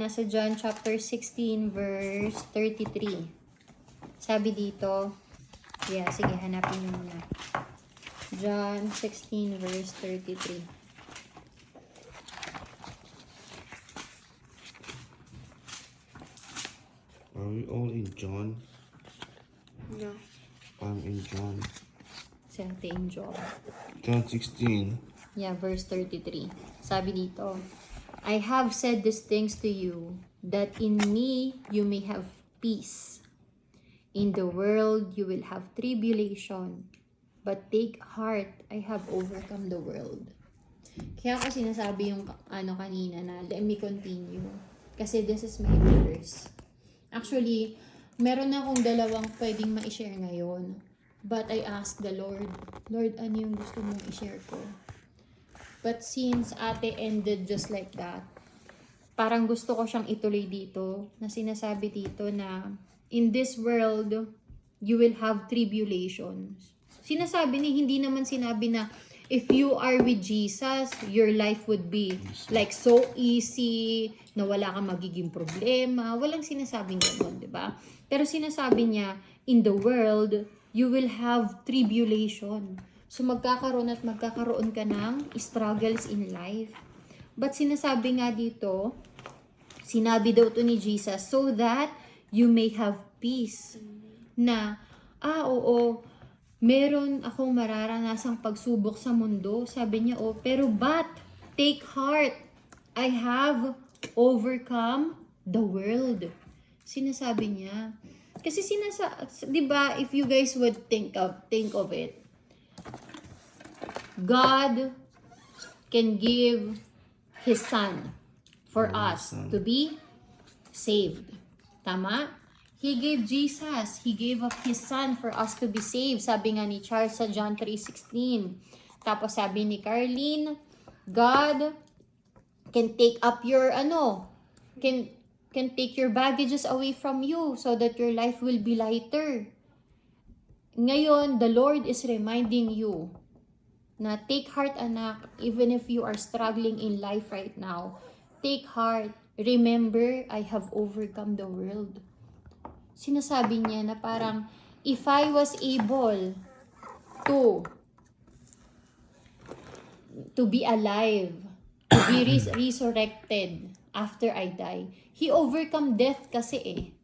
Nasa John chapter 16 verse 33. Sabi dito, sige, hanapin nyo muna. John 16 verse 33. Are we all in John? No. I'm in John. Si Ate Angel. John 16. Yeah, verse 33. Sabi dito, I have said these things to you, that in me you may have peace. In the world you will have tribulation, but take heart, I have overcome the world. Kaya ako sinasabi yung kanina na let me continue. Kasi this is my verse. Actually, meron na akong dalawang pwedeng ma-share ngayon. But I asked the Lord, Lord, ano yung gusto mong i-share ko? But since ate ended just like that, parang gusto ko siyang ituloy dito, na sinasabi dito na, in this world, you will have tribulations. Sinasabi ni, hindi naman sinabi na, if you are with Jesus, your life would be like so easy, na wala kang magiging problema. Walang sinasabing gano'n, di ba? Pero sinasabi niya, in the world, you will have tribulation. So magkakaroon ka ng struggles in life. But sinasabi nga dito, sinabi daw to ni Jesus, so that you may have peace. Na, oo, meron akong mararanasang pagsubok sa mundo. Sabi niya, pero but, take heart, I have overcome the world. Sinasabi niya. Kasi di ba, if you guys would think of it, God can give His Son for us to be saved. Tama? He gave Jesus. He gave up His Son for us to be saved. Sabi nga ni Charles sa John 3:16. Tapos sabi ni Carlene, God can take up your can take your baggages away from you so that your life will be lighter. Ngayon, the Lord is reminding you na take heart, anak, even if you are struggling in life right now. Take heart. Remember, I have overcome the world. Sinasabi niya na parang, if I was able to be alive, to be resurrected after I die, He overcome death kasi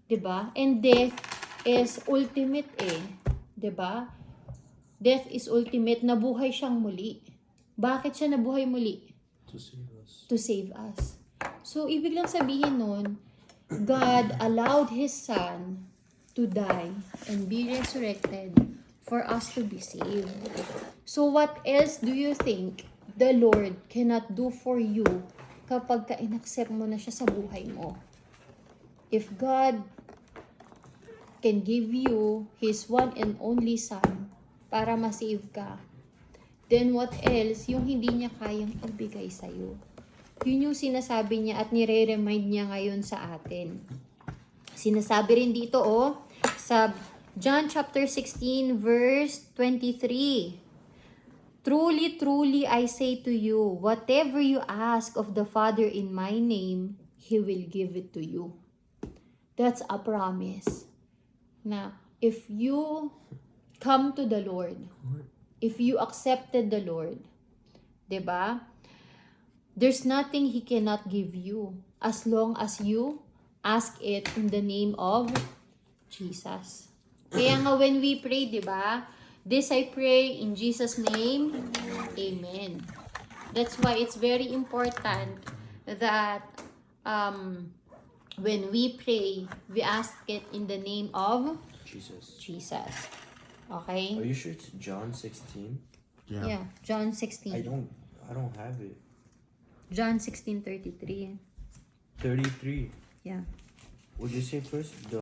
'di ba? And death is ultimate 'di ba? Death is ultimate, nabuhay siyang muli. Bakit siya nabuhay muli? To save us. To save us. So, ibig lang sabihin nun, God allowed His Son to die and be resurrected for us to be saved. So, what else do you think the Lord cannot do for you kapag ka-inaccept mo na siya sa buhay mo? If God can give you His one and only Son para ma-save ka, then what else yung hindi niya kayang ibigay sa'yo? Yun yung sinasabi niya at nire-remind niya ngayon sa atin. Sinasabi rin dito sa John chapter 16 verse 23. Truly, truly, I say to you, whatever you ask of the Father in my name, He will give it to you. That's a promise. Na if you come to the Lord, if you accepted the Lord, 'di ba? There's nothing He cannot give you as long as you ask it in the name of Jesus. Kaya nga when we pray, 'di ba? This I pray in Jesus' name. Amen. That's why it's very important that when we pray, we ask it in the name of Jesus. Okay? Are you sure it's John 16? Yeah, John 16. I don't have it. John 16:33. 33. Yeah. Would you say first?